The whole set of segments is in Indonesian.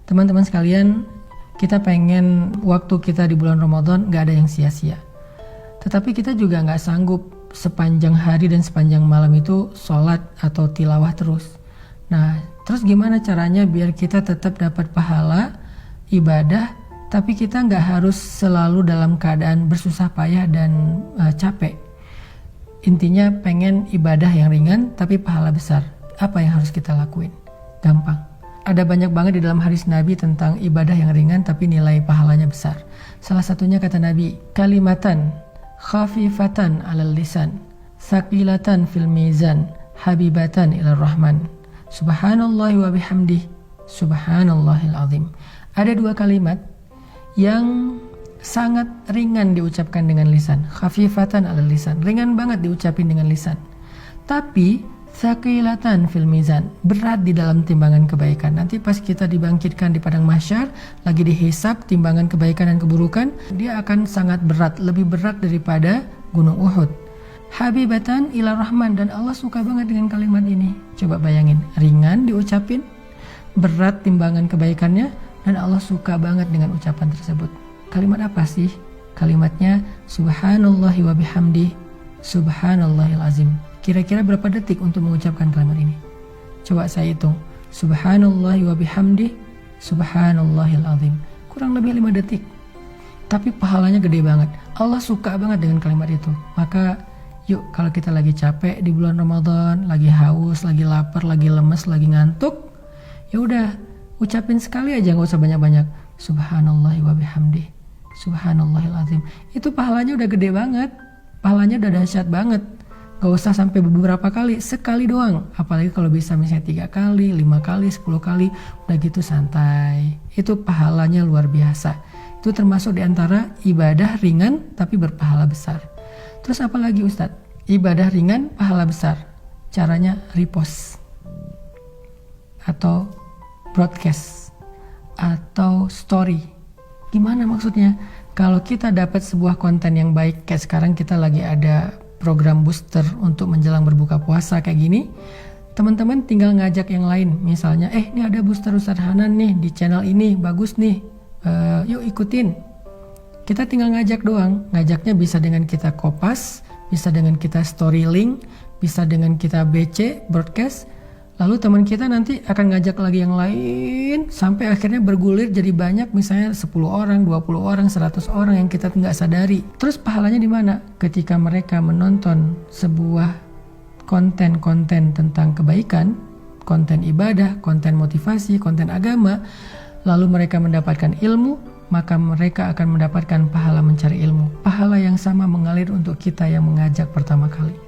Teman-teman sekalian, kita pengen waktu kita di bulan Ramadan gak ada yang sia-sia. Tetapi kita juga gak sanggup sepanjang hari dan sepanjang malam itu sholat atau tilawah terus. Nah, terus gimana caranya biar kita tetap dapat pahala ibadah, tapi kita gak harus selalu dalam keadaan bersusah payah dan capek. Intinya pengen ibadah yang ringan tapi pahala besar. Apa yang harus kita lakuin? Gampang. Ada banyak banget di dalam hadis Nabi tentang ibadah yang ringan tapi nilai pahalanya besar. Salah satunya kata Nabi, kalimatan khafifatan 'alal lisan, tsaqilatan fil mizan, habibatan ilar rahman. Subhanallahi wa bihamdih, subhanallahil azim. Ada dua kalimat yang sangat ringan diucapkan dengan lisan. Khafifatan 'alal lisan, ringan banget diucapin dengan lisan. Tapi tsaqilatan fil mizan, berat di dalam timbangan kebaikan. Nanti pas kita dibangkitkan di padang mahsyar, lagi dihisab timbangan kebaikan dan keburukan, dia akan sangat berat, lebih berat daripada gunung Uhud. Habibatan ila rahman, dan Allah suka banget dengan kalimat ini. Coba bayangin, ringan diucapin, berat timbangan kebaikannya, dan Allah suka banget dengan ucapan tersebut. Kalimat apa sih? Kalimatnya subhanallahi wa bihamdih, subhanallahil azim. Kira-kira berapa detik untuk mengucapkan kalimat ini? Coba saya hitung. Subhanallahi wa bihamdih, subhanallahil azim. Kurang lebih 5 detik. Tapi pahalanya gede banget. Allah suka banget dengan kalimat itu. Maka yuk, kalau kita lagi capek di bulan Ramadan, lagi haus, lagi lapar, lagi lemes, lagi ngantuk, ya udah ucapin sekali aja, nggak usah banyak-banyak. Subhanallahi wa bihamdih, subhanallahil azim. Itu pahalanya udah gede banget. Pahalanya udah dahsyat banget. Gak usah sampai beberapa kali, sekali doang. Apalagi kalau bisa misalnya 3 kali, 5 kali, 10 kali, udah gitu santai. Itu pahalanya luar biasa. Itu termasuk diantara ibadah ringan tapi berpahala besar. Terus apa lagi Ustadz? Ibadah ringan, pahala besar. Caranya repost, atau broadcast, atau story. Gimana maksudnya? Kalau kita dapat sebuah konten yang baik, kayak sekarang kita lagi ada program booster untuk menjelang berbuka puasa kayak gini, teman-teman tinggal ngajak yang lain. Misalnya, ini ada booster Ustadz Hanan nih di channel ini, bagus nih, yuk ikutin. Kita tinggal ngajak doang. Ngajaknya bisa dengan kita kopas, bisa dengan kita story link, bisa dengan kita BC, broadcast. Lalu teman kita nanti akan ngajak lagi yang lain, sampai akhirnya bergulir jadi banyak, misalnya 10 orang, 20 orang, 100 orang yang kita nggak sadari. Terus pahalanya di mana? Ketika mereka menonton sebuah konten-konten tentang kebaikan, konten ibadah, konten motivasi, konten agama, lalu mereka mendapatkan ilmu, maka mereka akan mendapatkan pahala mencari ilmu. Pahala yang sama mengalir untuk kita yang mengajak pertama kali.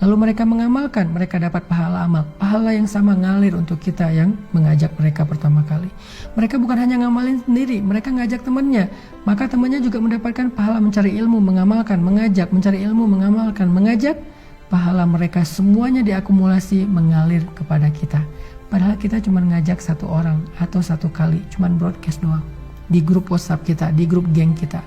Lalu mereka mengamalkan, mereka dapat pahala amal. Pahala yang sama ngalir untuk kita yang mengajak mereka pertama kali. Mereka bukan hanya ngamalin sendiri, mereka ngajak temannya. Maka temannya juga mendapatkan pahala mencari ilmu, mengamalkan, mengajak, mencari ilmu, mengamalkan, mengajak. Pahala mereka semuanya diakumulasi mengalir kepada kita. Padahal kita cuma ngajak 1 orang atau 1 kali, cuma broadcast doang. Di grup WhatsApp kita, di grup geng kita.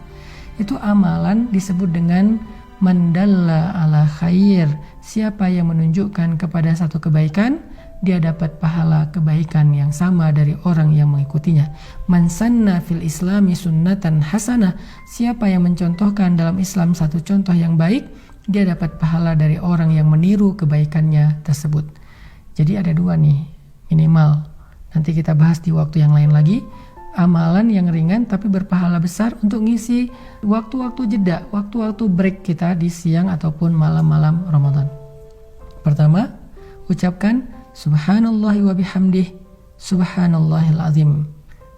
Itu amalan disebut dengan mandalla ala khair. Siapa yang menunjukkan kepada satu kebaikan, dia dapat pahala kebaikan yang sama dari orang yang mengikutinya. Man sanna fil islami sunnatan hasanah. Siapa yang mencontohkan dalam Islam satu contoh yang baik, dia dapat pahala dari orang yang meniru kebaikannya tersebut. Jadi ada 2 nih minimal. Nanti kita bahas di waktu yang lain lagi. Amalan yang ringan tapi berpahala besar untuk ngisi waktu-waktu jeda, waktu-waktu break kita di siang ataupun malam-malam Ramadan. Pertama, ucapkan subhanallahi wa bihamdih, subhanallahil azim.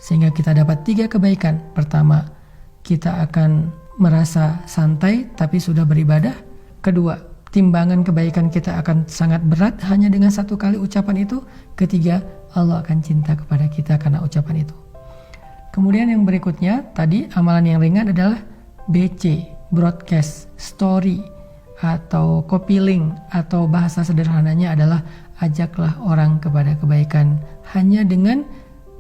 Sehingga kita dapat 3 kebaikan. Pertama, kita akan merasa santai tapi sudah beribadah. Kedua, timbangan kebaikan kita akan sangat berat hanya dengan 1 kali ucapan itu. Ketiga, Allah akan cinta kepada kita karena ucapan itu. Kemudian yang berikutnya, tadi amalan yang ringan adalah BC, broadcast, story, atau copy link, atau bahasa sederhananya adalah ajaklah orang kepada kebaikan. Hanya dengan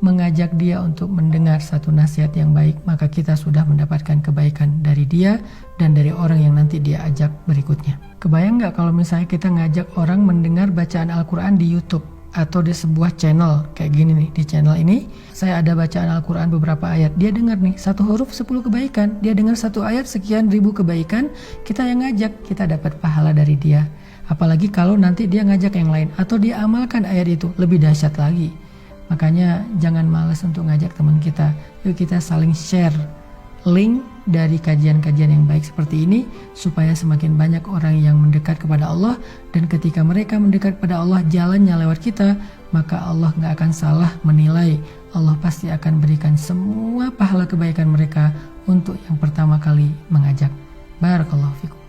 mengajak dia untuk mendengar satu nasihat yang baik, maka kita sudah mendapatkan kebaikan dari dia dan dari orang yang nanti dia ajak berikutnya. Kebayang nggak kalau misalnya kita ngajak orang mendengar bacaan Al-Quran di YouTube? atau di sebuah channel kayak gini nih. Di channel ini saya ada bacaan Al-Quran beberapa ayat, dia dengar nih 1 huruf 10 kebaikan, dia dengar 1 ayat sekian ribu kebaikan, kita yang ngajak, kita dapat pahala dari dia. Apalagi kalau nanti dia ngajak yang lain atau dia amalkan ayat itu, lebih dahsyat lagi. Makanya jangan malas untuk ngajak teman kita, yuk kita saling share link dari kajian-kajian yang baik seperti ini supaya semakin banyak orang yang mendekat kepada Allah, dan ketika mereka mendekat kepada Allah jalannya lewat kita, maka Allah gak akan salah menilai. Allah pasti akan berikan semua pahala kebaikan mereka untuk yang pertama kali mengajak. Barakallahu fikum.